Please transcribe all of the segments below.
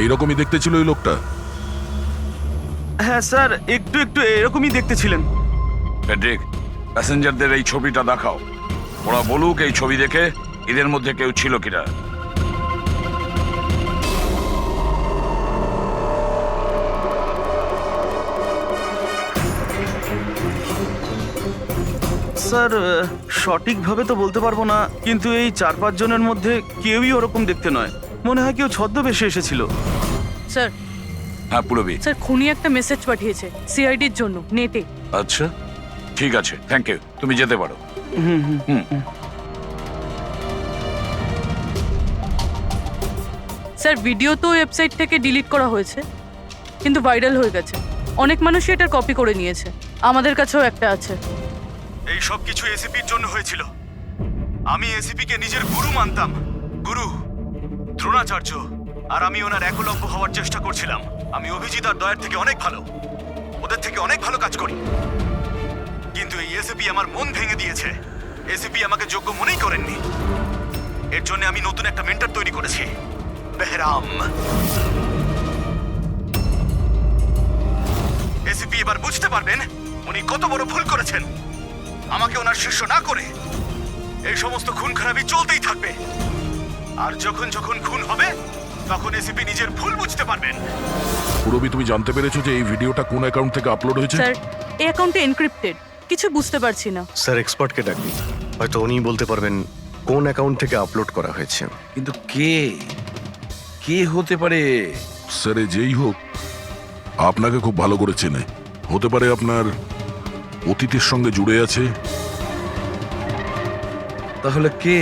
এইরকমই দেখতে ছিল ওই লোকটা? হ্যাঁ স্যার, একটু একটু এরকমই দেখতে ছিলেন। প্যাট্রিক, প্যাসেঞ্জারদের এই ছবিটা দেখাও। ওরা বলুক এই ছবি দেখে এদের মধ্যে কেউ ছিল কিনা। স্যার সঠিকভাবে তো বলতে পারবো না, কিন্তু এই 4-5 জনের মধ্যে কেউই ওরকম দেখতে নয়। মনে হয় কেউ ছদ্মবেশে এসেছিল। স্যার হ্যাঁ পুরবি। স্যার খুনি একটা মেসেজ পাঠিয়েছে সিআইডির জন্য নেটে। আচ্ছা ঠিক আছে, থ্যাংক ইউ, তুমি যেতে পারো। স্যার ভিডিও তো ওয়েবসাইট থেকে ডিলিট করা হয়েছে, কিন্তু ভাইরাল হয়ে গেছে। অনেক মানুষই এটার কপি করে নিয়েছে। আমাদের কাছেও একটা আছে। এই সব কিছু এসিপির জন্য হয়েছিল। আমি এসিপিকে নিজের গুরু মানতাম, গুরু দ্রোণাচার্য। আর আমি ওনার একলব্য হওয়ার চেষ্টা করছিলাম। আমি অভিজিৎ আর দয়ার থেকে অনেক ভালো, ওদের থেকে অনেক ভালো কাজ করি। কিন্তু এই এসিপি আমার মন ভেঙে দিয়েছে। এসিপি আমাকে যোগ্য মনেই করেননি। এর জন্য আমি নতুন একটা মেন্টর তৈরি করেছি, বেহরাম। এসিপি এবার বুঝতে পারবেন উনি কত বড় ভুল করেছেন। আমাকে ওনার শিষ্য না করে এই সমস্ত খুন খারাপি চলতেই থাকবে। আর যখন যখন খুন হবে তখন এসিপি নিজের ভুল বুঝতে পারবেন। পুরবি, তুমি জানতে পেরেছো যে এই ভিডিওটা কোন অ্যাকাউন্ট থেকে আপলোড হয়েছে? স্যার এই অ্যাকাউন্টে এনক্রিপ্টেড, কিছু বুঝতে পারছি না। স্যার এক্সপার্টকে ডাকবি, হয়তো উনিই বলতে পারবেন কোন অ্যাকাউন্ট থেকে আপলোড করা হয়েছে। কিন্তু কে কে হতে পারে? স্যার যেই হোক আপনাকে খুব ভালো করে চেনে। হতে পারে আপনার অতীতের সঙ্গে জুড়ে আছে। তাহলে কে?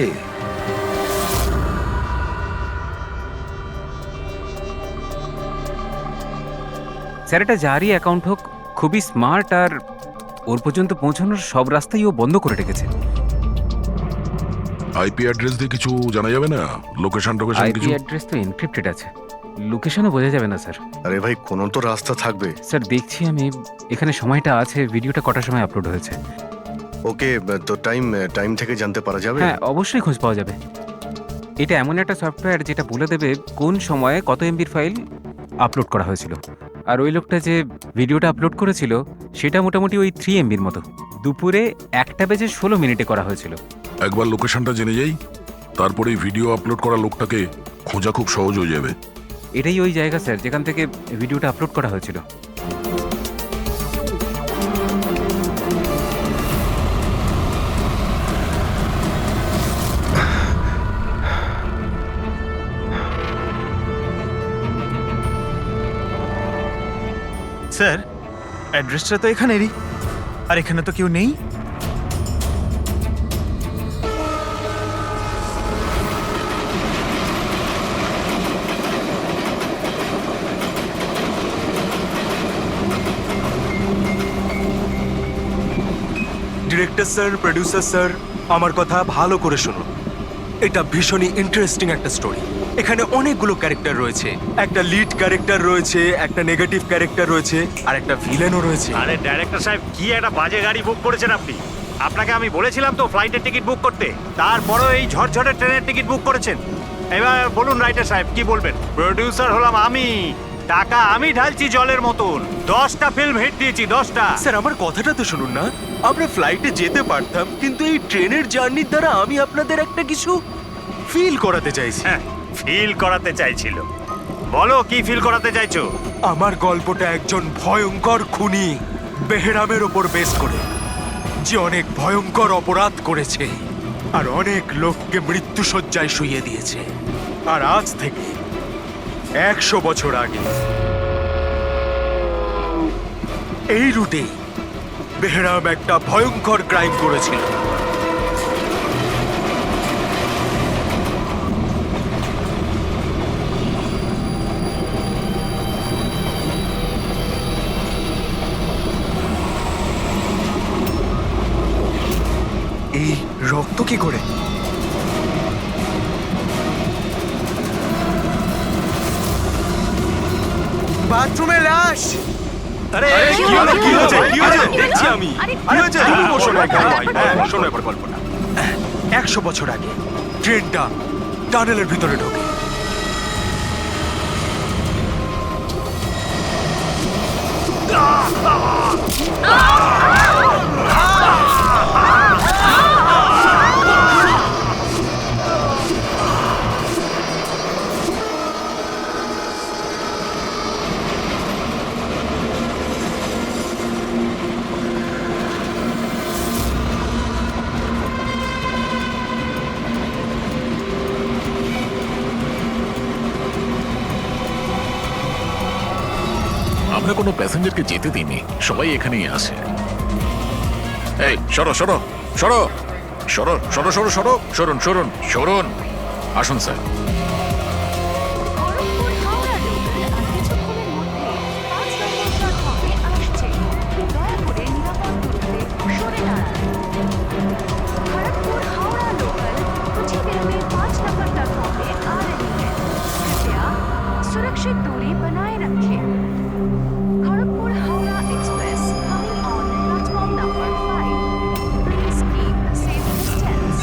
স্যার এটা যারই অ্যাকাউন্ট হোক, খুবই স্মার্ট, আর ওর পর্যন্ত পৌঁছানোর সব রাস্তাই ও বন্ধ করে রেখেছে। আইপি অ্যাড্রেস দিয়ে কিছু জানা যাবে না? লোকেশন টোকেশন আইপি কিছু? অ্যাড্রেস তো এনক্রিপ্টেড আছে, লোকেশনও বোঝা যাবে না স্যার। আরে ভাই, কোনো তো রাস্তা থাকবে। স্যার দেখছি আমি, এখানে সময়টা আছে, ভিডিওটা কটার সময় আপলোড হয়েছে। ওকে, তো টাইম থেকে জানতে পারা যাবে? হ্যাঁ অবশ্যই খোঁজ পাওয়া যাবে। এটা এমন একটা সফটওয়্যার যেটা বলে দেবে কোন সময়ে কত এমবির ফাইল আপলোড করা হয়েছিল। আর ওই লোকটা যে ভিডিওটা আপলোড করেছিল সেটা মোটামুটি ওই 3 এমবির মতো। দুপুরে 1:16 করা হয়েছিল। একবার লোকেশনটা জেনে যাই, তারপরে ভিডিও আপলোড করা লোকটাকে খোঁজা খুব সহজ হয়ে যাবে। এটাই ওই জায়গা স্যার যেখান থেকে ভিডিওটা আপলোড করা হয়েছিল। স্যার অ্যাড্রেসটা তো এখানেরই, আর এখানে তো কেউ নেই। ডিরেক্টর স্যার, প্রোডিউসার স্যার, আমার কথা ভালো করে শুনুন। এটা ভীষণই ইন্টারেস্টিং একটা স্টোরি। এখানে অনেকগুলো ক্যারেক্টার রয়েছে। একটা লিড ক্যারেক্টার রয়েছে, একটা নেগেটিভ ক্যারেক্টার রয়েছে, আর একটা ভিলেনও রয়েছে। আরে ডাইরেক্টর সাহেব, কি একটা বাজে গাড়ি বুক করেছেন আপনি। আপনাকে আমি বলেছিলাম তো ফ্লাইটের টিকিট বুক করতে, তারপরেও এই ঝড়ঝড়ে ট্রেনের টিকিট বুক করেছেন। এবার বলুন রাইটার সাহেব কি বলবেন। প্রোডিউসার হলাম আমি, টাকা আমি ঢালছি জলের মতন। 10টা ফিল্ম হিট দিয়েছি, 10টা। স্যার আমার কথাটা তো শুনুন না। আমরা ফ্লাইটে যেতে পারতাম, কিন্তু এই ট্রেনের জার্নির দ্বারা আমি আপনাদের একটা কিছু ফিল করাতে চাইছি। হ্যাঁ, ফিল করাতে চাইছিল। বলো কি ফিল করাতে চাইছো। আমার গল্পটা একজন ভয়ঙ্কর খুনি বেহরামের ওপর বেস করে, যে অনেক ভয়ঙ্কর অপরাধ করেছে আর অনেক লোককে মৃত্যুশয্যায় শুইয়ে দিয়েছে। আর আজ থেকে 100 বছর আগে এই রুটে বেহরাম একটা ভয়ঙ্কর ক্রাইম করেছিল। এই রক্ত কি করে? বাথরুমে লাশ। আরে কি হলো? কি হয়েছে? কি হয়েছে? দেখছি আমি। কি হয়েছে? তুমি বসো না এখানে ভাই। হ্যাঁ, শোনো এবার গল্পটা। 100 বছর আগে ট্রেনটা টানেলের ভিতরে ঢোকে। আমরা কোনো প্যাসেঞ্জারকে যেতে দিইনি, সবাই এখানেই আসে। এই সরো সরো সরো সরো সরো সরো সরো সরুন সরুন সরুন, আসুন স্যার। খড়গপুর হাওড়া লোকাল আর কিছুক্ষণের মধ্যে 5 নম্বর প্ল্যাটফর্মে আসছে। দয়া করে নিরাপদ দূরত্বে সরে দাঁড়ান। खड़गपुर हावड़ा लोकल कुछ ही देर में 5 नंबर प्लेटफॉर्म पे आ रही है। कृपया सुरक्षित दूरी बनाए रखें। Kharagpur Howrah express coming on platform number 5। Please keep safe distance.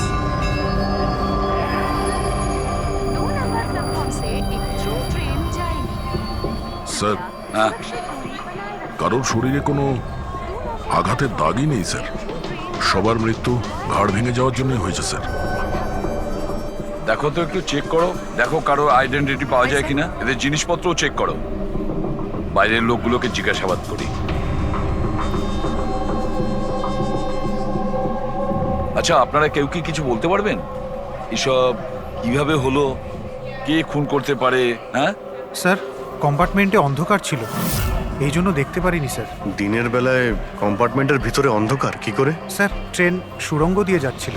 2 number platform से एक थ्रू ट्रेन जाएगी। স্যার, হ্যাঁ सुरक्षित दूरी बनाए रखें। কারোর শরীরে কোনো আঘাতের দাগই নেই স্যার। সবার মৃত্যু ঘাড় ভেঙে যাওয়ার জন্যই হয়েছে স্যার। দেখো তো, একটু চেক করো, দেখো কারো আইডেন্টিটি পাওয়া যায় কিনা। এদের জিনিসপত্রও চেক করো। বাইরের লোকগুলোকে জিজ্ঞাসাবাদ করি। আচ্ছা, আপনারা কেউ কি কিছু বলতে পারবেন? এসব কিভাবে হলো, কে খুন করতে পারে? হ্যাঁ স্যার, কম্পার্টমেন্টে অন্ধকার ছিল, এই জন্য দেখতে পারিনি স্যার। দিনের বেলায় কম্পার্টমেন্টের ভিতরে অন্ধকার কি করে? স্যার, ট্রেন সুড়ঙ্গ দিয়ে যাচ্ছিল,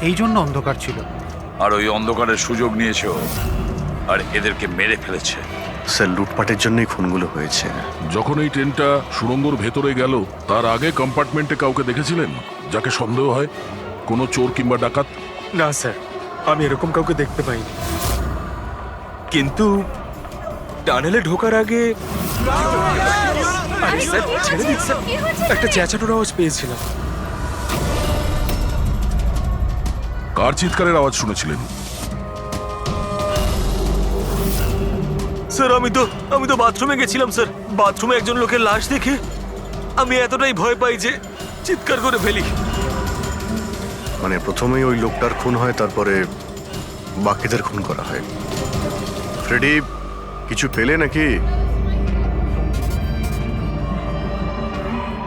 এই জন্য অন্ধকার ছিল। আর ওই অন্ধকারের সুযোগ নিয়েছে ও, আর এদেরকে মেরে ফেলেছে। স্যার, লুটপাটের জন্যই খুনগুলো হয়েছে। যখন এই ট্রেনটা সুড়ঙ্গর ভেতরে গেল, তার আগে কম্পার্টমেন্টে কাউকে দেখেছিলেন যাকে সন্দেহ হয়? কোনো চোর কিংবা ডাকাত? না স্যার, আমি এরকম কাউকে দেখতে পাইনি। কিন্তু টানেলে ঢোকার আগে আরে স্যার, ছেড়ে দিন স্যার, একটা চেঁচানোর আওয়াজ পেয়েছিলাম। কার চিৎকারের আওয়াজ শুনেছিলেন? স্যার, আমি তো বাথরুমে গেছিলাম স্যার। বাথরুমে একজন লোকের লাশ দেখে আমি এতটাই ভয় পাই যে চিৎকার করে ফেলি। মানে প্রথমেই ওই লোকটার খুন হয়, তারপরে বাকিদের খুন করা হয়। ফ্রেডি, কিছু পেলে নাকি?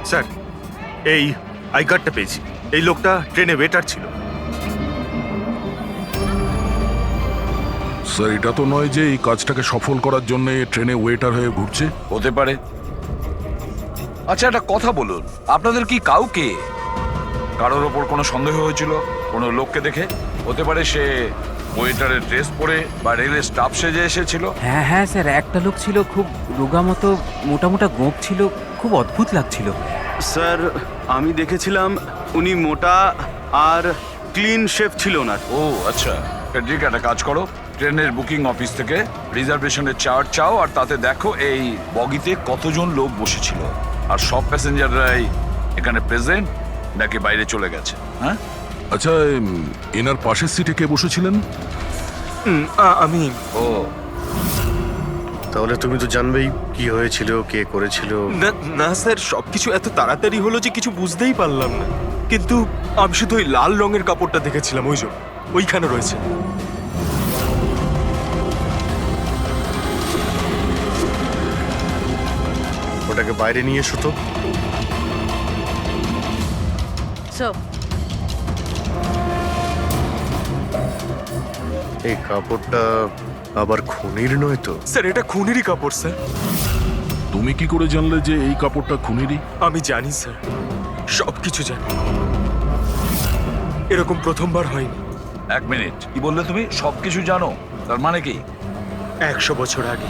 স্যার, এই আই কার্ডটা পেয়েছি। এই লোকটা ট্রেনে ওয়েটার ছিল। স্যার, এটা তো নয় যে এই কাজটাকে সফল করার জন্য ট্রেনে ওয়েটার হয়ে ঘুরছে। হতে পারে। আচ্ছা, একটা কথা বলুন, আপনাদের কি কাউকে কারোর ওপর কোনো সন্দেহ হয়েছিল কোনো লোককে দেখে? হতে পারে সে ওয়েটারের ড্রেস পরে বা রেলের স্টাফ সেজে এসেছিল। হ্যাঁ হ্যাঁ স্যার, একটা লোক ছিল, খুব রোগা মতো, মোটা মোটা গোঁপ ছিল, খুব অদ্ভুত লাগছিল। স্যার, আমি দেখেছিলাম উনি মোটা আর ক্লিন শেফ ছিল না। ও আচ্ছা, ফেডরিক, একটা কাজ করো, ট্রেনের বুকিং অফিস থেকে রিজার্ভেশনের চার্ট চাও, আর তাতে দেখো এই বগিতে কতজন লোক বসেছিল, আর সব প্যাসেঞ্জাররাই এখানে প্রেজেন্ট নাকি বাইরে চলে গেছে। হ্যাঁ আচ্ছা, এনার পাশের সিটে কে বসেছিলেন? আমি। ও, তাহলে তুমি তো জানবেই কি হয়েছিল, কে করেছিল। না স্যার, সবকিছু এত তাড়াতাড়ি হলো যে কিছু বুঝতেই পারলাম না। কিন্তু আমি শুধু ওই লাল রঙের কাপড়টা দেখেছিলাম, ওই যে ওইখানে রয়েছে। ওটাকে বাইরে নিয়ে এসো তো। স্যার, এই কাপড়টা আবার খুনির নয় তো? স্যার, এটা খুনেরই কাপড় স্যার। তুমি কি করে জানলে যে এই কাপড়টা খুনেরই? আমি জানি স্যার, সবকিছু জানি। এরকম প্রথমবার হয়নি। এক মিনিট, কি বললে তুমি? সবকিছু জানো? তার মানে কি? 100 বছর আগে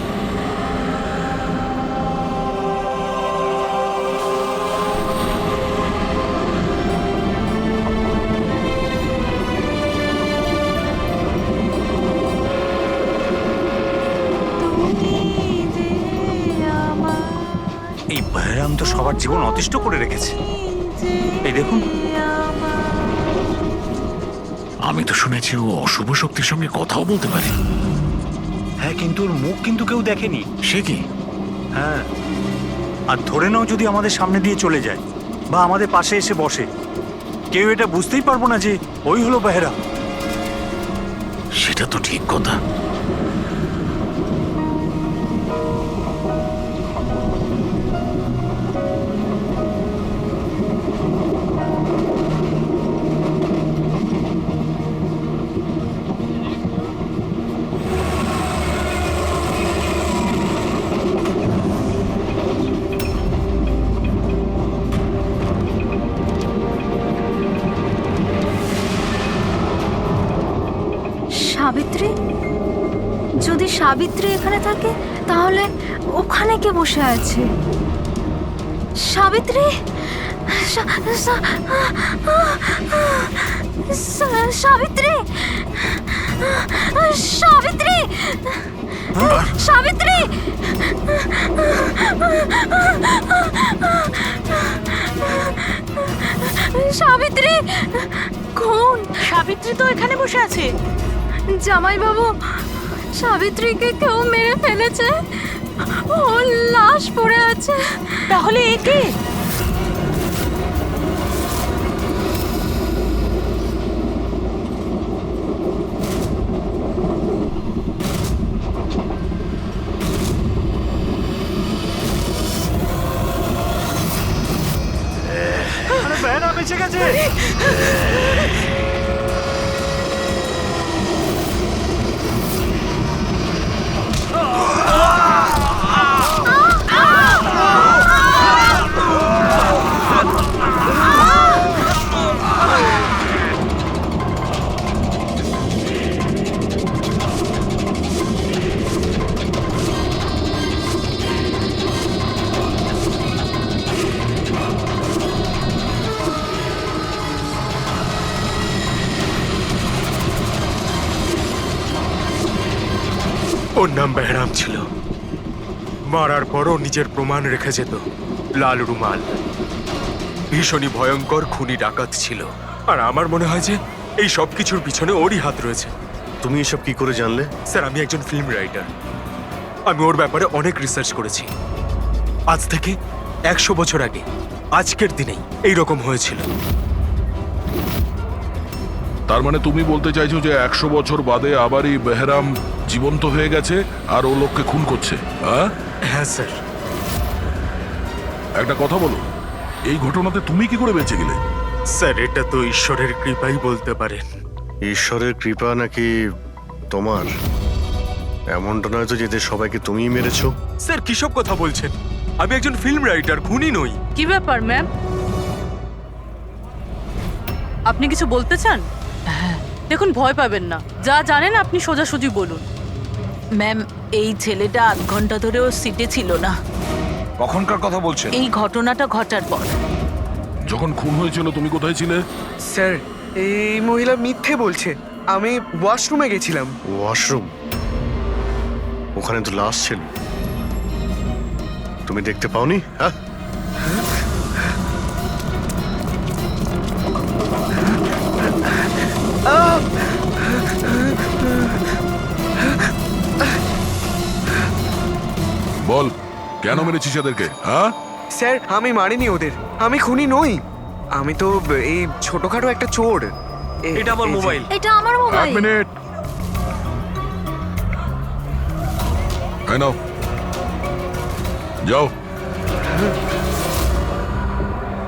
এই বহরাম তো সবার জীবন অতিষ্ঠ করে রেখেছে। এই দেখুন, আমি তো শুনেছি ও অশুভ শক্তির সঙ্গে কথাও বলতে পারে। হ্যাঁ, কিন্তু ওর মুখ কিন্তু কেউ দেখেনি। সে কি? হ্যাঁ, আর ধরে নাও যদি আমাদের সামনে দিয়ে চলে যায় বা আমাদের পাশে এসে বসে, কেউ এটা বুঝতেই পারবো না যে ওই হলো বেহরাম। সেটা তো ঠিক কথা। সাবিত্রী, যদি সাবিত্রী এখানে থাকে তাহলে ওখানে কে বসে আছে? সাবিত্রী, সাবিত্রী, সাবিত্রী, সাবিত্রী, সাবিত্রী, কোন সাবিত্রী তো এখানে বসে আছে। জামাইবাবু, সাবিত্রীকে কেউ মেরে ফেলেছে, ওর লাশ পড়ে আছে। তাহলে এ কে? বেহরাম এসে গেছে। ওর নাম বেহরাম ছিল। মারার পরও নিজের প্রমাণ রেখে যেত, লাল রুমাল। ভীষণই ভয়ঙ্কর খুনি ডাকাত ছিল। আর আমার মনে হয় যে এই সব কিছুর পিছনে ওরই হাত রয়েছে। তুমি এসব কি করে জানলে? স্যার, আমি একজন ফিল্ম রাইটার। আমি ওর ব্যাপারে অনেক রিসার্চ করেছি। আজ থেকে 100 বছর আগে আজকের দিনেই এইরকম হয়েছিল। তার মানে তুমি বলতে চাইছো যে 100 বছর বাদে আবারই বেহরাম জীবন্ত হয়ে গেছে আর ও লোককে খুন করছে? হ্যাঁ হ্যাঁ স্যার। একটা কথা বলো, এই ঘটনাতে তুমি কি করে বেঁচে গেলে? স্যার, এটা তো ঈশ্বরের কৃপাই বলতে পারেন। ঈশ্বরের কৃপা নাকি তোমার? এমনটা নয় তো যে এদের সবাইকে তুমিই মেরেছো? স্যার, কিসব কথা বলছেন? আমি একজন ফিল্ম রাইটার, খুনি নই। কি ব্যাপার ম্যাম, আপনি কিছু বলতে চান? দেখুন, ভয় পাবেন না, যা জানেন আপনি সোজাসুজি বলুন। ম্যাম, এই ছেলেটা 8 ঘন্টা ধরে ওর সিটে ছিল না। কখনকার কথা বলছেন? এই ঘটনাটা ঘটার পর। যখন খুন হয়েছিল তুমি কোথায় ছিলে? স্যার, এই মহিলা মিথ্যে বলছে। আমি ওয়াশরুমে গেছিলাম। ওয়াশরুম? ওখানে তো লাশ ছিল, তুমি দেখতে পাওনি? হ্যাঁ, বল, কেন মেরেছিস এদেরকে? হ্যাঁ স্যার, আমি মারিনি ওদের। আমি খুনি নই। আমি তো এই ছোটখাটো একটা চোর। এটা আমার মোবাইল। এটা আমার এক মোবাইল। মিনিট, এই নাও, যাও।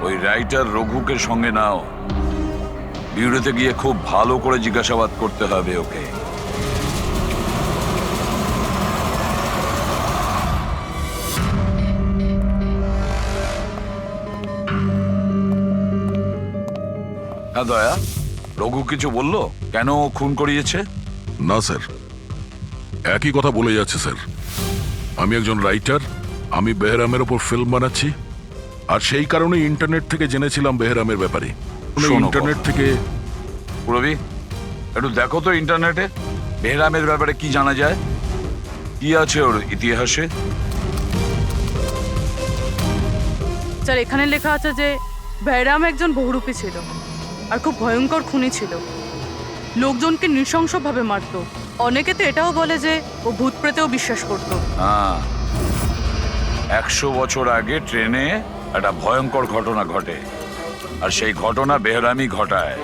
ওই রাইটার রঘুকে সঙ্গে নাও। বিউরোতে গিয়ে খুব ভালো করে জিজ্ঞাসাবাদ করতে হবে ওকে। হ্যাঁ দয়া, রঘু কিছু বললো কেন ও খুন করিয়েছে? না স্যার, একই কথা বলে যাচ্ছে স্যার। আমি একজন রাইটার, আমি বেহরামের ওপর ফিল্ম বানাচ্ছি, আর সেই কারণে ইন্টারনেট থেকে জেনেছিলাম বেহরামের ব্যাপারে। শোনো, ইন্টারনেট থেকে রবি, একটু দেখো তো ইন্টারনেটে বেহরামের ব্যাপারে কি জানা যায়, কি আছে ওর ইতিহাসে। স্যার, এখানে লেখা আছে যে বেহরাম একজন বহুরূপী ছিল আর খুব ভয়ঙ্কর খুনি ছিল। লোকজনকে নৃশংসভাবে মারত, অনেকে তো এটাও বলে যে ও ভূত প্রেতেও বিশ্বাস করতো। হ্যাঁ, 100 বছর আগে ট্রেনে একটা ভয়ঙ্কর ঘটনা ঘটে, আর সেই ঘটনা বেহরামই ঘটায়,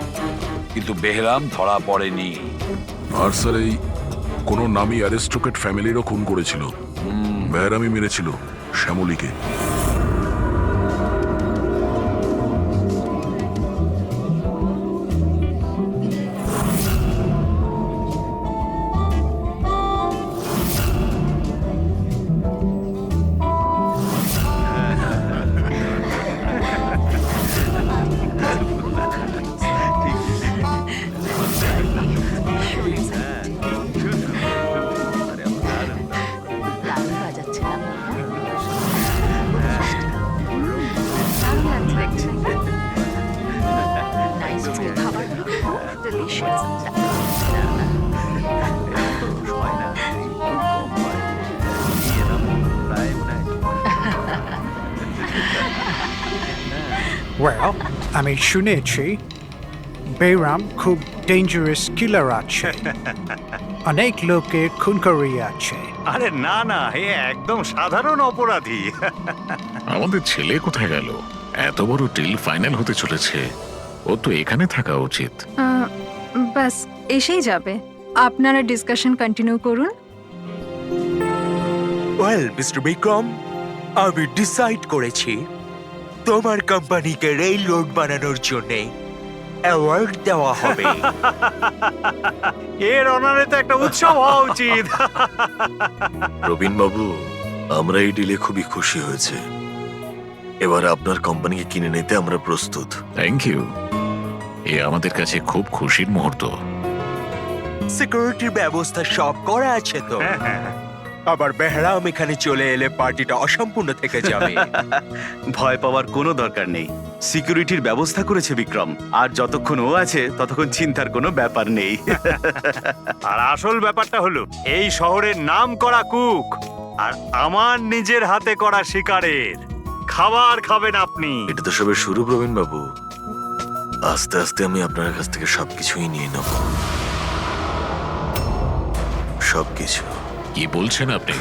কিন্তু বেহরাম ধরা পড়েনি। আর স্যার এই কোনো নামী অ্যারিস্টোক্রেট ফ্যামিলিরও খুন করেছিল। বেহরামি মেরেছিল শ্যামলীকে। দারুণ বাজাচ্ছে না? দারুণ লাগছে দেখছি। Nice food. খাবারগুলো খুব delicious. ওয়েল, আমি শুনেছি বেরাম খুব ডেঞ্জারাস কিলার আছে, অনেক লোকের খুন করিয়াছে। আরে না না, এ একদম সাধারণ অপরাধী। আমাদের ছেলে কোথায় গেল? এত বড় ডিল ফাইনাল হতে চলেছে, ও তো এখানে থাকা উচিত। বাস এসেই যাবে, আপনারা ডিসকাশন কন্টিনিউ করুন। ওয়েল মিস্টার বিক্রম, আমি ডিসাইড করেছি তোমার কোম্পানিকে রেল রোড বানানোর জন্য অ্যাওয়ার্ড দেওয়া হবে। এর অনারে তো একটা উৎসব হওয়া উচিত। রবিন বাবু, আমরা এই ডিলে খুবই খুশি হয়েছে। এবার আপনার কোম্পানিকে কিনে নিতে আমরা প্রস্তুত। থ্যাংক ইউ, এ আমাদের কাছে খুব খুশির মুহূর্ত। সিকিউরিটির ব্যবস্থা সব করা আছে তো? আবার বেহরাম এখানে চলে এলে পার্টিটা অসম্পূর্ণ থেকে যাবে। ভয় পাওয়ার কোনো দরকার নেই, সিকিউরিটির ব্যবস্থা করেছে বিক্রম, আর যতক্ষণ ও আছে ততক্ষণ চিন্তার কোনো ব্যাপার নেই। আর আসল ব্যাপারটা হলো, এই শহরের নাম করা কুক আর আমার নিজের হাতে করা শিকারের খাবার খাবেন আপনি। এটা তো সবে শুরু প্রবীণ বাবু, আস্তে আস্তে আমি আপনার কাছ থেকে সবকিছুই নিয়ে নেব, সবকিছু। কি বলছেন আপনি?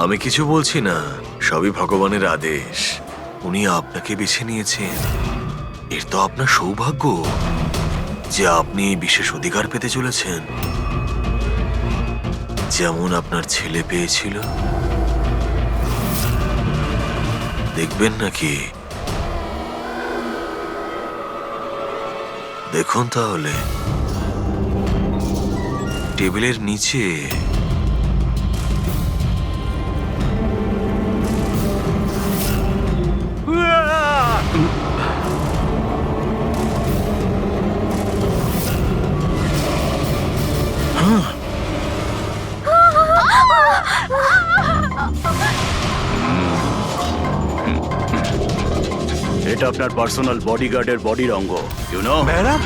আমি কিছু বলছি না, সবই ভগবানের আদেশ। উনি আপনাকে বেছে নিয়েছেন, এর তো আপনার সৌভাগ্য যে আপনি এই বিশেষ অধিকার পেতে চলেছেন, যেমন আপনার ছেলে পেয়েছিল। দেখবেন নাকি? দেখুন তাহলে, টেবিলের নিচে এটা আপনার পার্সোনাল বডিগার্ডের বডির অঙ্গ, ইউ নো। বেহরাম,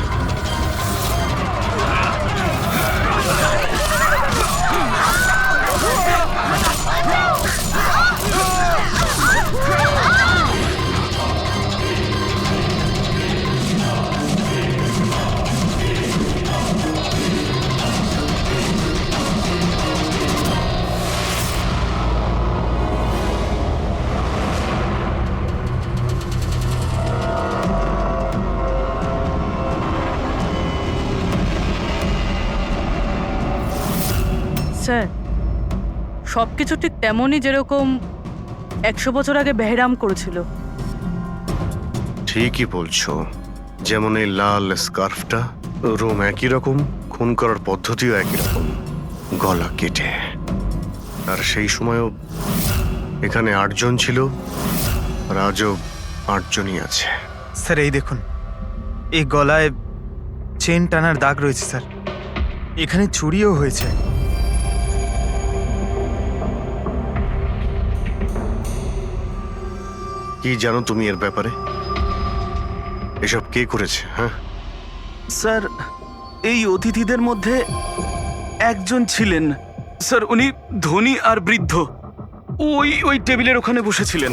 স্যার, সব কিছু ঠিক তেমনই যেরকম 100 বছর আগে বেহরাম করেছিল। ঠিকই বলছো, যেমন এই লাল স্কার্ফটা, রুম একই রকম, খুন করার পদ্ধতিও একই রকম, গলা কেটে। আর সেই সময়ও এখানে 8 জন ছিল, আর আজও 8 জনই আছে। স্যার এই দেখুন, এই গলায় চেন টানার দাগ রয়েছে স্যার, এখানে চুরিও হয়েছে। কি জানো তুমি এর ব্যাপারে? এসব কে করেছে? হ্যাঁ স্যার, এই অতিথিদের মধ্যে একজন ছিলেন স্যার, উনি ধনী আর বৃদ্ধ, ওই টেবিলের ওখানে বসেছিলেন।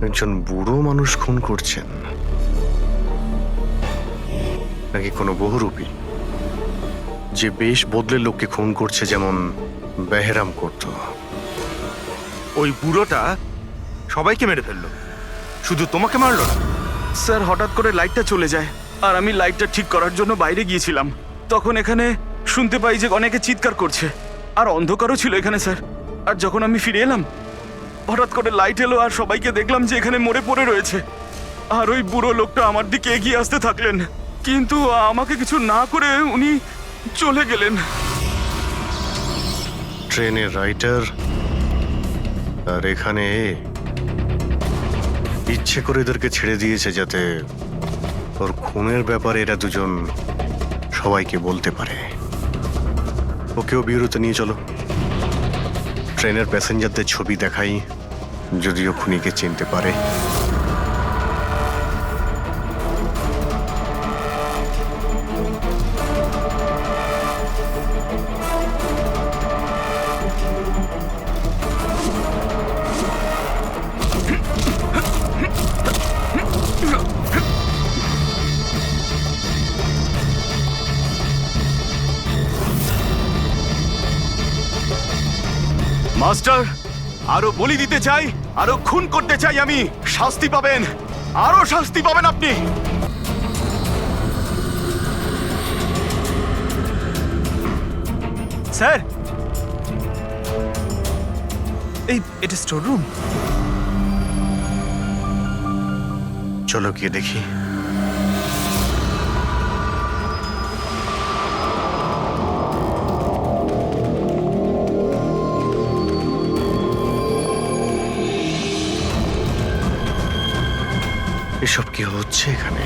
একজন বুড়ো মানুষ খুন করছেন, নাকি কোনো বহুরূপী যে বেশ বদলে লোককে খুন করছে, যেমন বেহরাম করত? ওই বুড়োটা সবাইকে মেরে ফেললো, শুধু তোমাকে মারলো না। স্যার হঠাৎ করে লাইটটা চলে যায়, আর আমি লাইটটা ঠিক করার জন্য বাইরে গিয়েছিলাম। তখন এখানে শুনতে পাই যে অনেকে চিৎকার করছে, আর অন্ধকারও ছিল এখানে স্যার। আর যখন আমি ফিরে এলাম, হঠাৎ করে লাইট এলো আর সবাইকে দেখলাম যে এখানে মরে পড়ে রয়েছে। আর ওই বুড়ো লোকটা আমার দিকে এগিয়ে আসতে থাকলেন, কিন্তু আমাকে কিছু না করে উনি চলে গেলেন। ট্রেনের রাইটার আর এখানে ইচ্ছে করে এদেরকে ছেড়ে দিয়েছে যাতে ওর খুনের ব্যাপারে এরা দুজন সবাইকে বলতে পারে। ওকেও বিরতি নিয়ে চলো, ট্রেনের প্যাসেঞ্জারদের ছবি দেখাই, যদিও খুনিকে চিনতে পারে। মাস্টার, আরো বলি দিতে চাই, আরো খুন করতে চাই আমি। শাস্তি পাবেন, আরো শাস্তি পাবেন আপনি। স্যার, এটা স্টোর রুম। চলো গিয়ে দেখি। এসব কি হচ্ছে এখানে?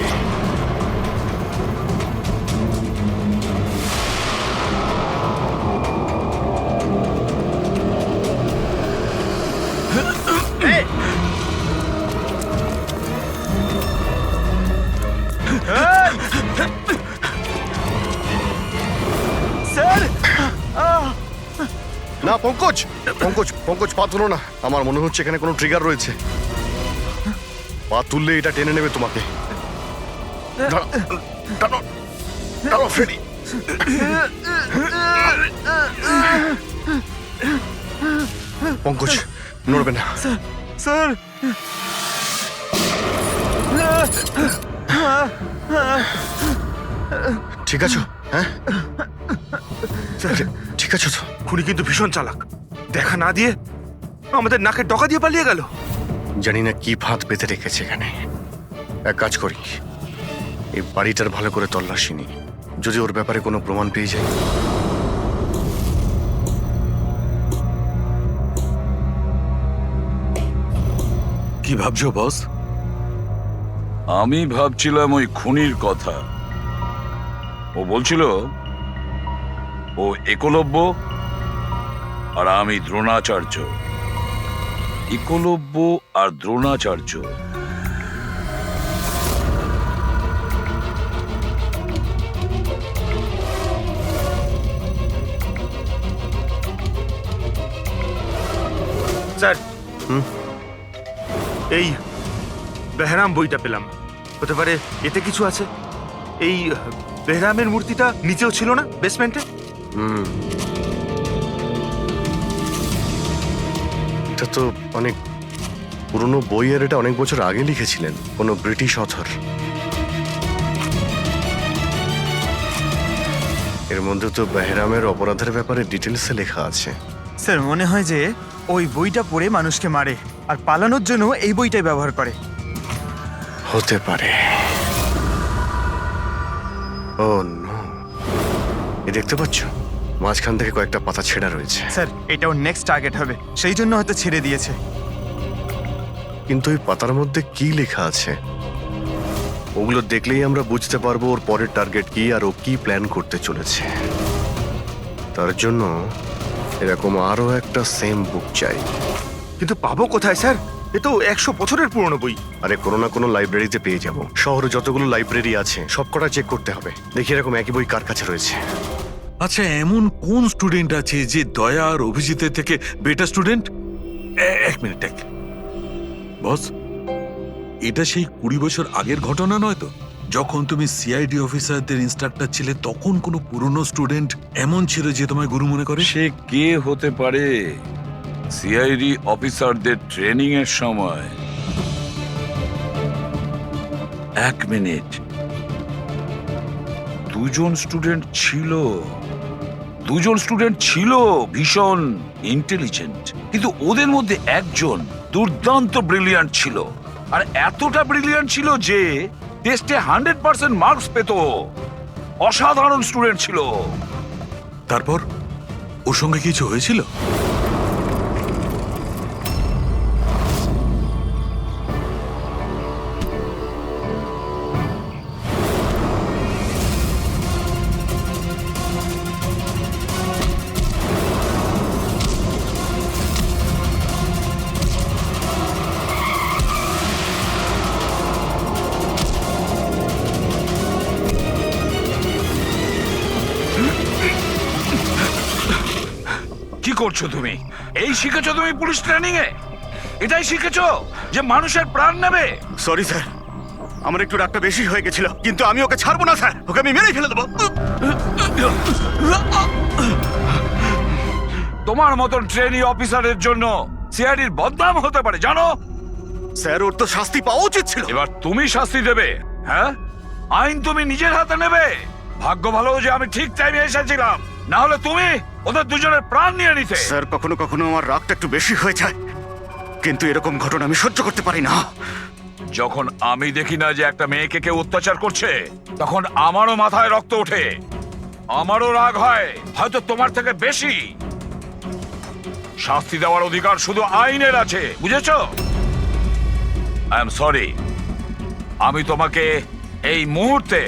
না পঙ্কজ, পঙ্কজ, পঙ্কজ, পা তুলো না। আমার মনে হচ্ছে এখানে কোনো ট্রিগার রয়েছে। পা তুললে এটা টেনে নেবে তোমাকে। দাঁড়াও ফ্রেডি। পঙ্কজ, নড়বে না। স্যার, ঠিক আছো? হ্যাঁ, ঠিক আছো তো? খুনি কিন্তু ভীষণ চালাক, দেখা না দিয়ে আমাদের নাকের ডকা দিয়ে পালিয়ে গেল। জানি না কি ফাঁদ পেতে রেখেছে এখানে। এক কাজ করি, এই বাড়িটার ভালো করে তল্লাশি নি, যদি ওর ব্যাপারে কোনো প্রমাণ পেয়ে যাই। কি ভাবছো বস? আমি ভাবছিলাম ওই খুনির কথা। ও বলছিল ও একলব্য আর আমি দ্রোণাচার্য। একলব্য আর দ্রোণাচার্য। স্যার, এই বেহরাম বইটা পেলাম। হতে পারে এতে কিছু আছে। এই বেহরামের মূর্তিটা নিচেও ছিল না, বেসমেন্টে? এটা তো অনেক পুরনো বই, আর এটা অনেক বছর আগে লিখেছিলেন কোনো ব্রিটিশ অথর। এর মধ্যে তো বেহরামের অপরাধের ব্যাপারে ডিটেলসে লেখা আছে। স্যার, মনে হয় যে ওই বইটা পড়ে মানুষকে মারে আর পালানোর জন্য এই বইটাই ব্যবহার করে। হতে পারে। ও নো, এই দেখতে পাচ্ছ মাঝখান থেকে কয়েকটা পাতা ছেঁড়া রয়েছে। স্যার, এটাও নেক্সট টার্গেট হবে, সেই জন্য হয়তো ছেড়ে দিয়েছে। কিন্তু এই পাতার মধ্যে কি লেখা আছে ওগুলো দেখলেই আমরা বুঝতে পারবো ওর পরের টার্গেট কি আর ও কি প্ল্যান করতে চলেছে। তার জন্য এরকম আরো একটা সেম বুক চাই। কিন্তু পাবো কোথায় স্যার? এ তো 100 বছরের পুরনো বই। আরে কোনো না কোনো লাইব্রেরিতে পেয়ে যাব। শহরে যতগুলো লাইব্রেরি আছে সবকটা চেক করতে হবে, দেখি এরকম একই বই কার কাছে রয়েছে। আচ্ছা, এমন কোন স্টুডেন্ট আছে যে দয়া আর অভিজিতের থেকে বেটার স্টুডেন্ট? এক মিনিট, বস এটা সেই 20 বছর আগের ঘটনা নয় তো? যখন তুমি সিআইডি অফিসারদের ইনস্ট্রাক্টর ছিলে তখন কোনো পুরনো স্টুডেন্ট এমন ছিল যে তোমায় গুরু মনে করে? সে কে হতে পারে? সিআইডি অফিসারদের ট্রেনিং এর সময় 1 মিনিট, 2জন স্টুডেন্ট ছিল ভীষণ ইন্টেলিজেন্ট, কিন্তু ওদের মধ্যে একজন দুর্দান্ত ব্রিলিয়ান্ট ছিল, আর এতটা ব্রিলিয়ান্ট ছিল যে টেস্টে 100% মার্কস পেত। অসাধারণ স্টুডেন্ট ছিল। তারপর ওর সঙ্গে কিছু হয়েছিল? কি করছো তুমি? এই শিখেছো তুমি পুলিশ ট্রেনিং এ? এটাই শিখেছো যে মানুষের প্রাণ নেবে? সরি স্যার, আমার একটু রাগটা বেশি হয়ে গেছিল, কিন্তু আমি ওকে ছাড়বো না স্যার, ওকে আমি মেরেই ফেলে দেবো। তোমার মতন ট্রেনি অফিসারের জন্য সিআইডির বদনাম হতে পারে, জানো? স্যার, ওর তো শাস্তি পাওয়া উচিত ছিল। এবার তুমি শাস্তি দেবে? হ্যাঁ, আইন তুমি নিজের হাতে নেবে। ভাগ্য ভালো যে আমি ঠিক টাইমে এসেছিলাম, না হলে তুমি ওদের দুজনের প্রাণ নিয়ে নিতে। স্যার, কখনো কখনো আমার রাগটা একটু বেশি হয়ে যায়, কিন্তু এরকম ঘটনা আমি সহ্য করতে পারি না। যখন আমি দেখি না যে একটা মেয়েকে কেউ অত্যাচার করছে, তখন আমারও মাথায় রক্ত ওঠে, আমারও রাগ হয়, হয়তো তোমার থেকে বেশি। শাস্তি দেওয়ার অধিকার শুধু আইনের আছে, বুঝেছো? আই এম সরি, আমি তোমাকে এই মুহূর্তে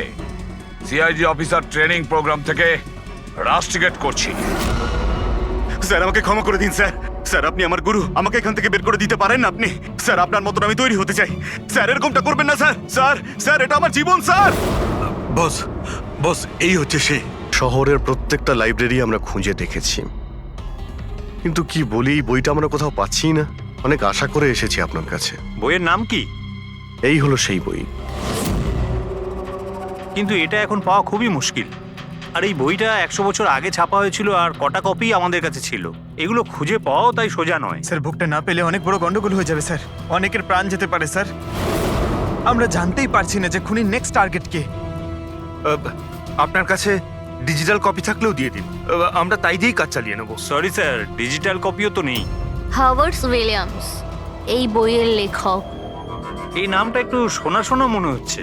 সিআইডি অফিসার ট্রেনিং প্রোগ্রাম থেকে রাস্টিকেট করছি। স্যার, আমাকে ক্ষমা করে দিন স্যার। স্যার, আপনি আমার গুরু, আমাকে এখান থেকে বের করে দিতে পারেন না আপনি? স্যার, আপনার মতন আমি তৈরি হতে চাই। স্যার, এরকমটা করবেন না স্যার। স্যার, স্যার, এটা আমার জীবন স্যার। বস, এই হচ্ছে সে। শহরের প্রত্যেকটা লাইব্রেরি আমরা খুঁজে দেখেছি, কিন্তু কি বলি, এই বইটা আমরা কোথাও পাচ্ছি না। অনেক আশা করে এসেছি আপনার কাছে। বইয়ের নাম কি? এই হলো সেই বই। কিন্তু এটা এখন পাওয়া খুবই মুশকিল। আর এই বইটা 100 বছর আগে ছাপা হয়েছিল, আর কটা কপি আমাদের কাছে ছিল। এগুলো খুঁজে পাওয়াও তাই সোজা নয়। স্যার, বুকটা না পেলে অনেক বড় গন্ডগোল হয়ে যাবে স্যার। অনেকের প্রাণ যেতে পারে স্যার। আমরা জানতেই পারছি না যে খুনির নেক্সট টার্গেট কে। আপনার কাছে ডিজিটাল কপি থাকলেও দিয়ে দিন, আমরা তাই দিয়েই কাজ চালিয়ে নেব। সরি স্যার, ডিজিটাল কপিও তো নেই। হাওয়ার্ড উইলিয়ামস এই বইয়ের লেখক। এই নামটা একটু শোনা শোনা মনে হচ্ছে।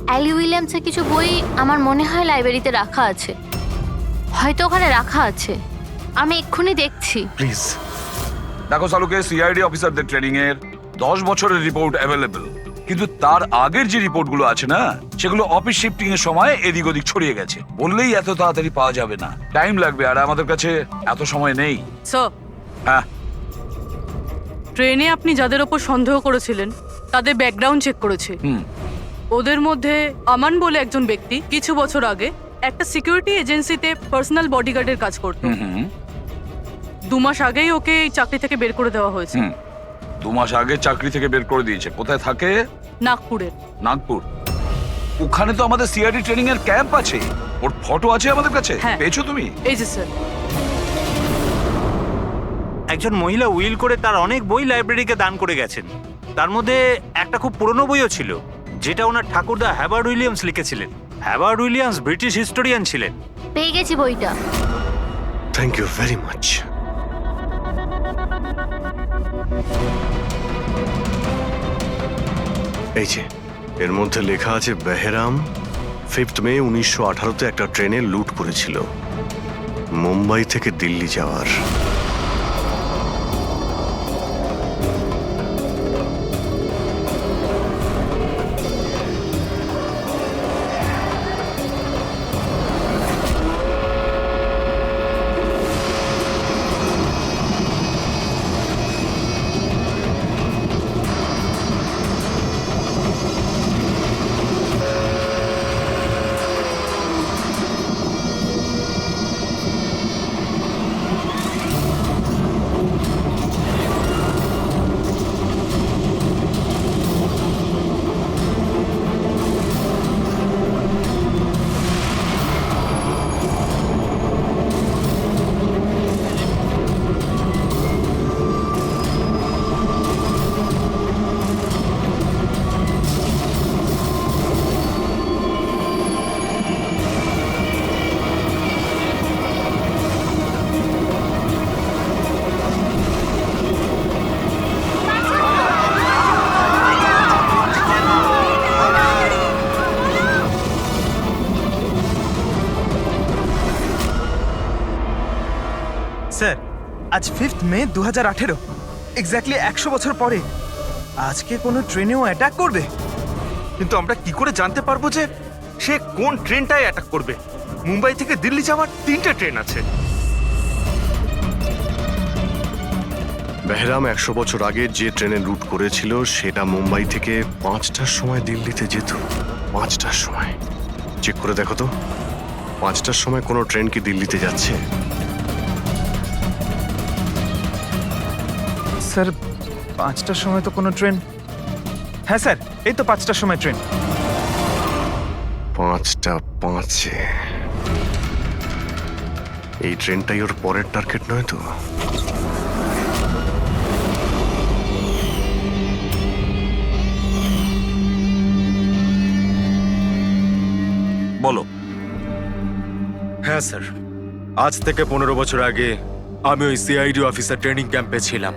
অ্যালি উইলিয়ামসের কিছু বই আমার মনে হয় লাইব্রেরিতে রাখা আছে, হয়তো ওখানে রাখা আছে। আমি এক্ষুনি দেখছি। প্লিজ দেখো সালুকে, সিআইডি অফিসারদের ট্রেনিং এর 10 বছরের রিপোর্ট অ্যাভেলেবল, কিন্তু তার আগের যে রিপোর্টগুলো আছে না, সেগুলো অফিস শিফটিং এর সময় এদিক ওদিক ছড়িয়ে গেছে। বললেই এত তাড়াতাড়ি পাওয়া যাবে না, টাইম লাগবে, আর আমাদের কাছে এত সময় নেই। স্যার, হ্যাঁ, ট্রেনে আপনি যাদের ওপর সন্দেহ করেছিলেন তাদের ব্যাকগ্রাউন্ড চেক করেছি। ওদের মধ্যে আমান বলে একজন ব্যক্তি কিছু বছর আগে একটা সিকিউরিটি এজেন্সিতে পার্সোনাল বডিগার্ডের কাজ করত। 2 মাস আগেই ওকে এই চাকরি থেকে বের করে দেওয়া হয়েছে। 2 মাস আগে চাকরি থেকে বের করে দিয়েছে। কোথায় থাকে? নাগপুরে। নাগপুর? ওখানে তো আমাদের সিআইডি ট্রেনিং এর ক্যাম্প আছে, ওর ফটো আছে আমাদের কাছে। পেয়েছো তুমি? এই যে স্যার। একজন মহিলা উইল করে তার অনেক বই লাইব্রেরিকে দান করে গেছেন। তার মধ্যে একটা খুব পুরনো বইও ছিল, যেটা ওনার ঠাকুরদা হ্যাওয়ার্ড উইলিয়ামস লিখেছিলেন। হ্যাওয়ার্ড উইলিয়ামস ব্রিটিশ হিস্টোরিয়ান ছিলেন। পেয়ে গেছি বইটা। Thank you very much. এই যে এর মধ্যে লেখা আছে বেহরাম 5 মে 1918-তে একটা ট্রেনে লুট করেছিল মুম্বাই থেকে দিল্লি যাওয়ার। আজ 5th মে 2018, এক্স্যাক্টলি 100 বছর পরে আজকে কোনো ট্রেনেও অ্যাটাক করবে। কিন্তু আমরা কি করে জানতে পারবো যে সে কোন ট্রেনটায় অ্যাটাক করবে? মুম্বাই থেকে দিল্লি যাওয়ার 3টে ট্রেন আছে। বেহরাম 100 বছর আগে যে ট্রেনে রুট করেছিল সেটা মুম্বাই থেকে 5টার সময় দিল্লিতে যেত। 5টার সময় চেক করে দেখো তো, 5টার সময় কোনো ট্রেন কি দিল্লিতে যাচ্ছে? স্যার 5টার সময় তো কোনো ট্রেন, হ্যাঁ স্যার এই তো 5টার সময় ট্রেন। 5টা 5-এ এই ট্রেনটাই ওর পরের টার্গেট নয় তো? বলো। হ্যাঁ স্যার, আজ থেকে 15 বছর আগে আমি ওই সিআইডি অফিসার ট্রেনিং ক্যাম্পে ছিলাম,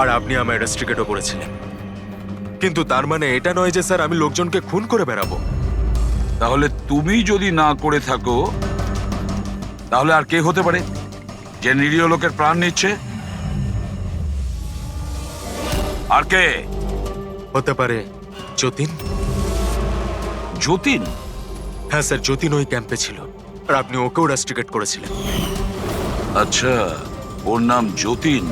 আর আপনি আমায় রেস্ট্রিকেটও করেছিলেন। কিন্তু তার মানে এটা নয় যে স্যার আমি লোকজনকে খুন করে বেড়াবো। তাহলে তুমি যদি না করে থাকো তাহলে আর কে হতে পারে যে নিরীহ লোকের প্রাণ নিচ্ছে? আর কে হতে পারে? যতীন। যতীন? হ্যাঁ স্যার, যতীন ওই ক্যাম্পে ছিল, আর আপনি ওকেও রেস্ট্রিকেট করেছিলেন। আচ্ছা, ওর নাম যতীন?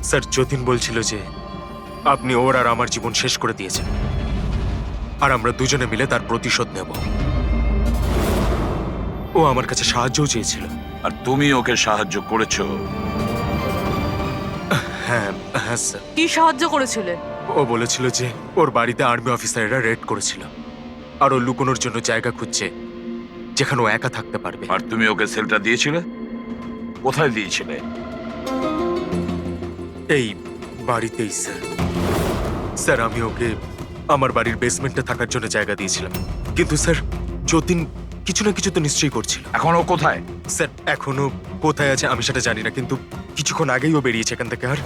স্যার যতীন বলছিল যে আপনি ওর আর আমার জীবন শেষ করে দিয়েছেন, আর আমরা দুজনে মিলে তার প্রতিশোধ নেব। ও আমার কাছে সাহায্যও চেয়েছিল। আর তুমি ওকে সাহায্য করেছো? হ্যাঁ হ্যাঁ স্যার। কি সাহায্য করেছিলে? ও বলেছিল যে ওর বাড়িতে আর্মি অফিসাররা রেড করেছিল, আর ও লুকোনোর জন্য জায়গা খুঁজছে যেখানে ও একা থাকতে পারবে। আর তুমি ওকে সেলটা দিয়েছিলে? কোথায় দিয়েছিলে? এই বাড়িতেই স্যার। স্যার আমি ওকে আমার বাড়ির বেসমেন্টে থাকার জন্য জায়গা দিয়েছিলাম, কিন্তু স্যার যতীন কিছু না কিছু তো নিশ্চয়ই করছিল। এখন ও কোথায়? স্যার এখনো কোথায় আছে আমি সেটা জানি না, কিন্তু কিছুক্ষণ আগেই ও বেরিয়েছে এখান থেকে, আর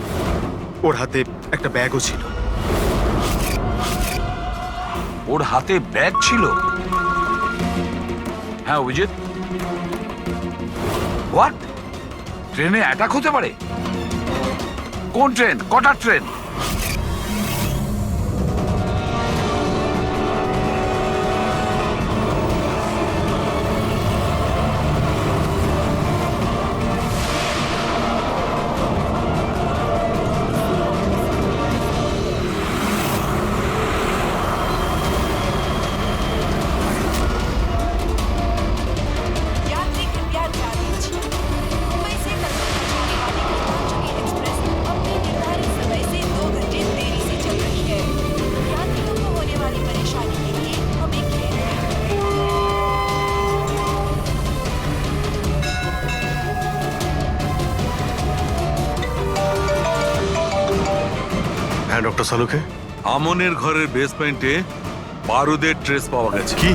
ওর হাতে একটা ব্যাগও ছিল। ওর হাতে ব্যাগ ছিল? হ্যাঁ অভিজিৎ, হোয়াট? ট্রেনে অ্যাটাক হতে পারে? কোন ট্রেন? কটার ট্রেন? यात्री कृपया ध्यान दीजिए, मुंबई से कलकत्ता जाने वाली गीतांजलि एक्सप्रेस अपने निर्धारित समय से 2 घंटे देरी से चल रही है। यात्रियों को होने वाली परेशानी के लिए हमें खेद है। হ্যাঁ ডক্টর সালুকে। আমনের ঘরের বেসমেন্টে বারুদের ট্রেস পাওয়া গেছে। কি?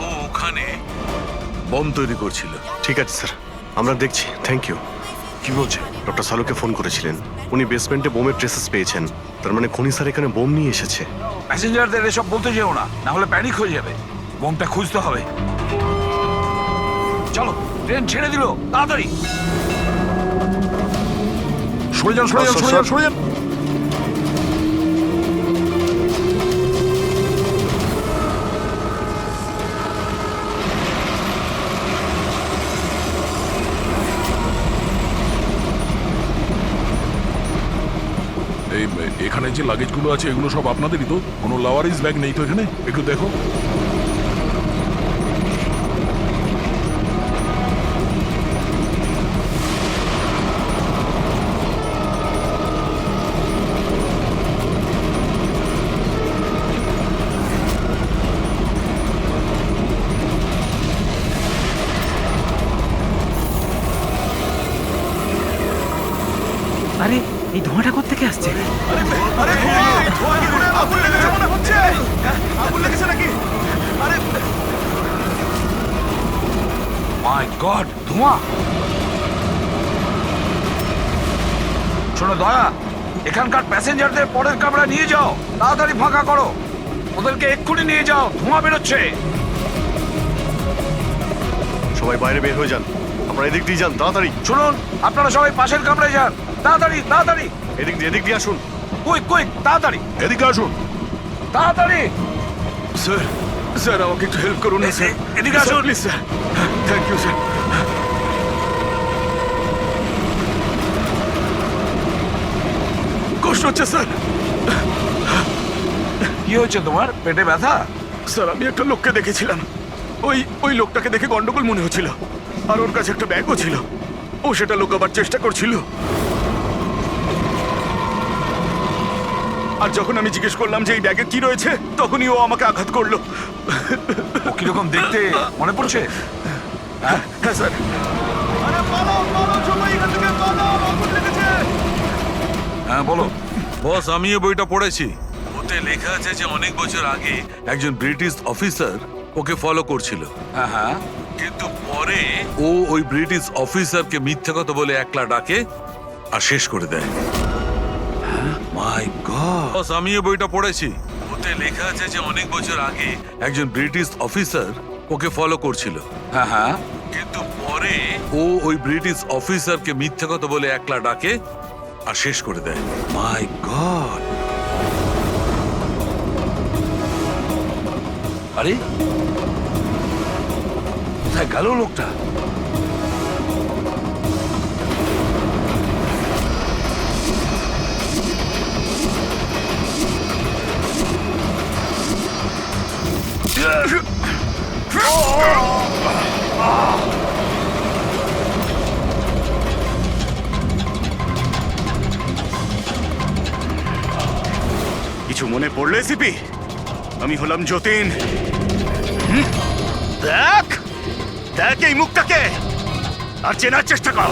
ও ওখানে বম তৈরি করছিল। ঠিক আছে স্যার, আমরা দেখছি। Thank you. কি বলছে? ডক্টর সালুকে ফোন করেছিলেন, উনি বেসমেন্টে বোমের ট্রেসেস পেয়েছেন। তার মানে খনি স্যার এখানে বোম নিয়ে এসেছে। প্যাসেঞ্জারদের এসব বলতে যেও না, না হলে প্যানিক হয়ে যাবে। বোমটা খুঁজতে হবে। চলো, ট্রেন ছেড়ে দিল, তাড়াতাড়ি সরে যান, সরে যান, সরে যান, সরে যান। এখানে যে লাগেজগুলো আছে এগুলো সব আপনাদেরই তো? কোনো লাওয়ারিজ ব্যাগ নেই তো এখানে? একটু দেখো। আরে এই ধোঁয়াটা কোত্থেকে আসছে? মাই গড, ধোঁয়া! শোনো দয়া, এখানকার প্যাসেঞ্জারদের পরের কামরা নিয়ে যাও, তাড়াতাড়ি ফাঁকা করো। ওদেরকে এক্ষুনি নিয়ে যাও, ধোঁয়া বেরোচ্ছে। সবাই বাইরে বের হয়ে যান, আপনারা এদিক দিয়ে যান তাড়াতাড়ি। শুনুন, আপনারা সবাই পাশের কামরায় যান, তাড়াতাড়ি তাড়াতাড়ি। এদিক দিয়ে আসুন। কুইক কুইক, তাড়াতাড়ি এদিকে আসুন। তাড়াতাড়ি। স্যার স্যার আমাকে একটু হেল্প করুন না স্যার। এদিকে আসুন please sir. Thank you sir. কষ্ট হচ্ছে স্যার। কি হয়েছে তোমার? পেটে ব্যথা? স্যার আমি একটা লোককে দেখেছিলাম, ওই লোকটাকে দেখে গন্ডগোল মনে হচ্ছিল, আর ওর কাছে একটা ব্যাগও ছিল। ও সেটা লুকাবার চেষ্টা করছিল, আর যখন আমি জিজ্ঞেস করলাম যে এই ব্যাগে কি রয়েছে, তখনই ও আমাকে আঘাত করলো। ও কিরকম দেখতে মনে পড়ছে? হ্যাঁ স্যার। হ্যাঁ বলো। বস, আমি এই বইটা পড়েছি। ওতে লেখা আছে যে অনেক বছর আগে একজন ব্রিটিশ অফিসার ওকে ফলো করছিল। হ্যাঁ হ্যাঁ। কিন্তু পরে ও ওই ব্রিটিশ অফিসারকে মিথ্যা কথা বলে একলা ডাকে আর শেষ করে দেয়। মাই গড! বস, আমি এই বইটা পড়েছি। ওতে লেখা আছে যে অনেক বছর আগে একজন ব্রিটিশ অফিসার ওকে ফলো করছিল। হ্যাঁ হ্যাঁ। কিন্তু পরে ও ওই ব্রিটিশ অফিসারকে মিথ্যা কথা বলে একলা ডাকে আর শেষ করে দেয়। মাই গড! আরে কোথায় গেল লোকটা? কিছু মনে পড়লো এসিপি? আমি হলাম যতীন। দেখ দেখ এই মুখটাকে, আর চেনার চেষ্টা কর।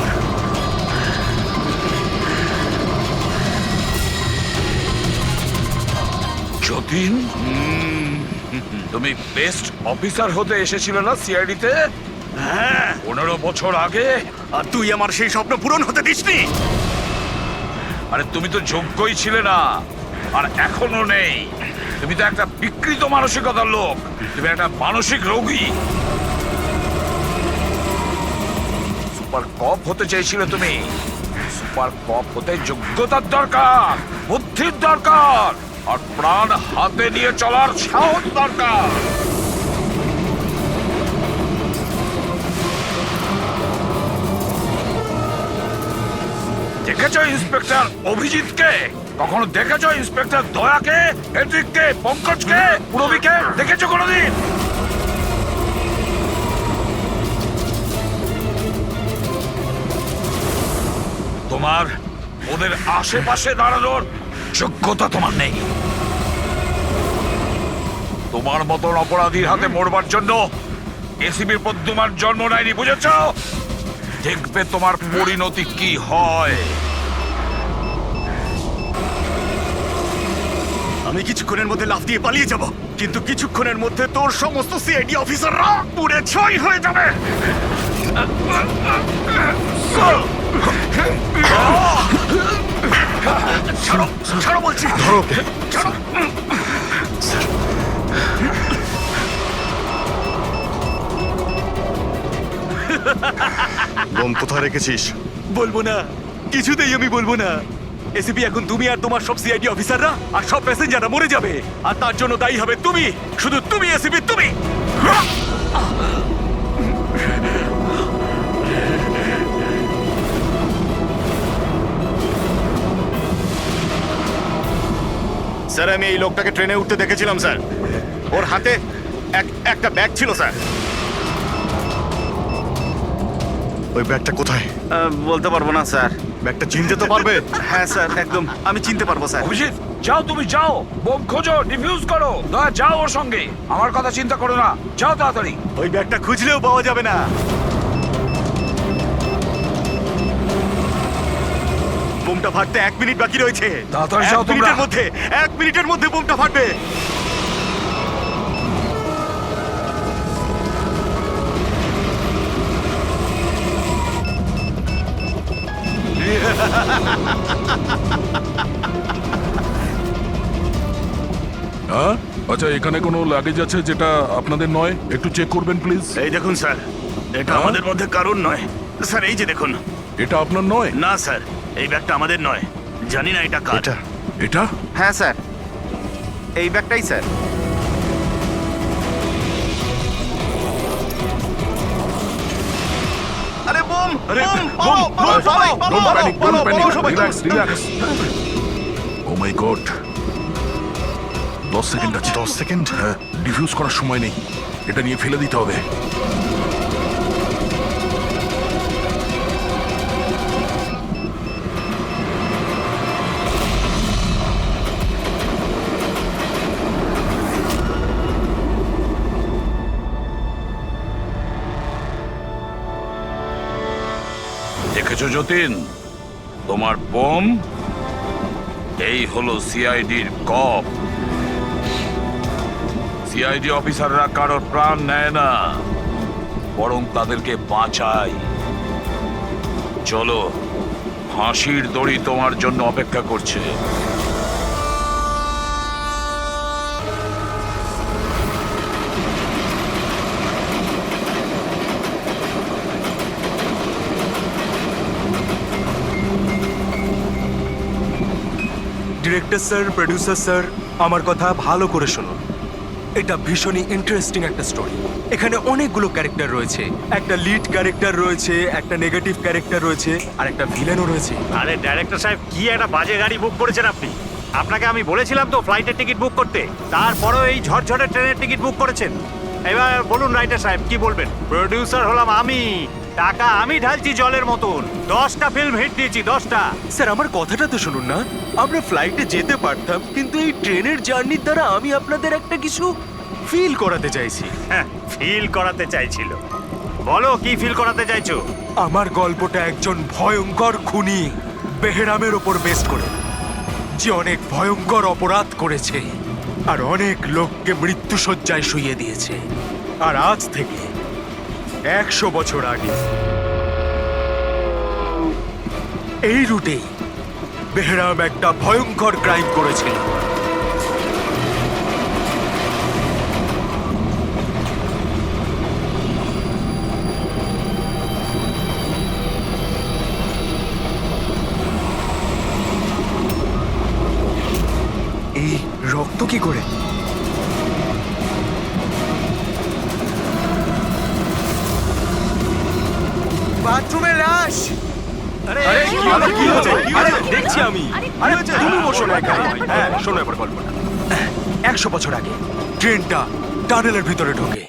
যতীন, তুমি বেস্ট অফিসার হতে এসেছিলে না সিআইডিতে? হ্যাঁ, 15 বছর আগে। আর তুই আমার সেই স্বপ্ন পূরণ হতে দিসনি। আরে তুমি তো যোগ্যই ছিলে না, আর এখনো নেই। তুমি তো একটা বিকৃত মানসিকতার লোক, তুমি একটা মানসিক রোগী। সুপার কপ হতে চেয়েছিলে তুমি। সুপার কপ হতে যোগ্যতার দরকার, বুদ্ধির দরকার, আর প্রাণ হাতে নিয়ে চলার সাহস দরকার। দেখেছো ইন্সপেক্টর অভিজিৎকে? কখনো দেখেছো ইন্সপেক্টর দয়াকে, হেড্রিককে, পঙ্কজকে, পুরবীকে? দেখেছো কোনোদিন? তোমার ওদের আশেপাশে দাঁড়ানোর যোগ্যতা তোমার নেই। তোমার মতন অপরাধীর হাতে মরবার জন্য এসিবির প্রদ্যুমান জন্ম নেয়নি, বুঝেছ? দেখবে তোমার পরিণতি কি হয়। আমি কিছুক্ষণের মধ্যে লাফ দিয়ে পালিয়ে যাব, কিন্তু কিছুক্ষণের মধ্যে তোর সমস্ত সিআইডি অফিসাররা পুড়ে ছাই হয়ে যাবে। ছাড়ো ছাড়ো বলছি, ধরো। ছাড়ো। বোম কোথায় রেখেছিস? বলবো না, কিছুতেই আমি বলবো না। এসিপি, এখন তুমি আর তোমার সব সিআইডি অফিসাররা আর সব প্যাসেঞ্জাররা মরে যাবে, আর তার জন্য দায়ী হবে তুমি, শুধু তুমি এসিপি, তুমি। স্যার, আমি এই লোকটাকে ট্রেনে উঠতে দেখেছিলাম স্যার। ওর হাতে একটা ব্যাগ ছিল স্যার। ওই ব্যাগটা কোথায়? বলতে পারবো না স্যার। ব্যাগটা চিনতে তো পারবে? হ্যাঁ স্যার, একদম আমি চিনতে পারবো স্যার। অভিজিৎ, যাও, তুমি যাও, বোম খোঁজো, ডিফিউজ করো। দয়া, যাও ওর সঙ্গে, আমার কথা চিন্তা করো না, যাও তাড়াতাড়ি। ওই ব্যাগটা খুঁজলেও পাওয়া যাবে না। বোমটা ফাটতে 1 মিনিট বাকি রয়েছে। তাড়াতাড়ি যাও তোমরা। 1 মিনিটের মধ্যে বোমটা ফাটবে। হ্যাঁ, আচ্ছা, এখানে কোনো লাগেজ আছে যেটা আপনাদের নয়? একটু চেক করবেন প্লিজ। এই দেখুন স্যার, এটা আমাদের মধ্যে কারণ নয় স্যার। এই যে দেখুন, এটা আপনার নয়? না স্যার, এই ব্যাগটা আমাদের নয়। জানি না এটা কার। এটা হ্যাঁ স্যার, এই ব্যাগটাই স্যার। আরে বোম! ও মাই গড, 10 সেকেন্ড আছে। 10 সেকেন্ড? হ্যাঁ, ডিফিউজ করার সময় নেই, এটা নিয়ে ফেলে দিতে হবে। দেখেছো যতীন, তোমার বোম এই হলো সিআইডির কপ। সিআইডি অফিসাররা কারোর প্রাণ নেয় না, বরং তাদেরকে বাঁচায়। চলো, ফাঁসির দড়ি তোমার জন্য অপেক্ষা করছে। ডিরেক্টর স্যার, প্রডিউসার স্যার, আমার কথা ভালো করে শুনুন। এটা ভীষণই ইন্টারেস্টিং একটা স্টোরি। এখানে অনেকগুলো ক্যারেক্টার রয়েছে। একটা লিড ক্যারেক্টার রয়েছে, একটা নেগেটিভ ক্যারেক্টার রয়েছে, আর একটা ভিলেনও রয়েছে। আরে ডাইরেক্টর সাহেব, কি একটা বাজে গাড়ি বুক করেছেন আপনি। আপনাকে আমি বলেছিলাম তো ফ্লাইটের টিকিট বুক করতে, তারপরেও এই ঝড়ঝড়ে ট্রেনের টিকিট বুক করেছেন। এবার বলুন রাইটার সাহেব, কি বলবেন? প্রডিউসার হলাম আমি, টাকা আমি ঢালছি জলের মতন। 10টা ফিল্ম হিট দিয়েছি, 10টা। স্যার, আমার কথাটা তো শুনুন না। আমরা ফ্লাইটে যেতে পারতাম, কিন্তু এই ট্রেনের জার্নির দ্বারা আমি আপনাদের একটা কিছু ফিল করাতে চাইছি। হ্যাঁ, ফিল করাতে চাইছিল। বলো, কি ফিল করাতে চাইছো? আমার গল্পটা একজন ভয়ঙ্কর খুনি বেহরামের ওপর বেস করে, যে অনেক ভয়ঙ্কর অপরাধ করেছে আর অনেক লোককে মৃত্যুশয্যায় শুইয়ে দিয়েছে। আর আজ থেকে 100 বছর আগে এই রুটেই বেহরাম একটা ভয়ঙ্কর ক্রাইম করেছিল। এই রক্ত কি করে? বাথরুমে লাশ। আরে কি হয়েছে? আরে দেখছি আমি। আরে তুমি বসো না এখানে। হ্যাঁ, শোনো এবার গল্পটা। 100 বছর আগে ট্রেনটা টানেলের ভিতরে ঢোকে।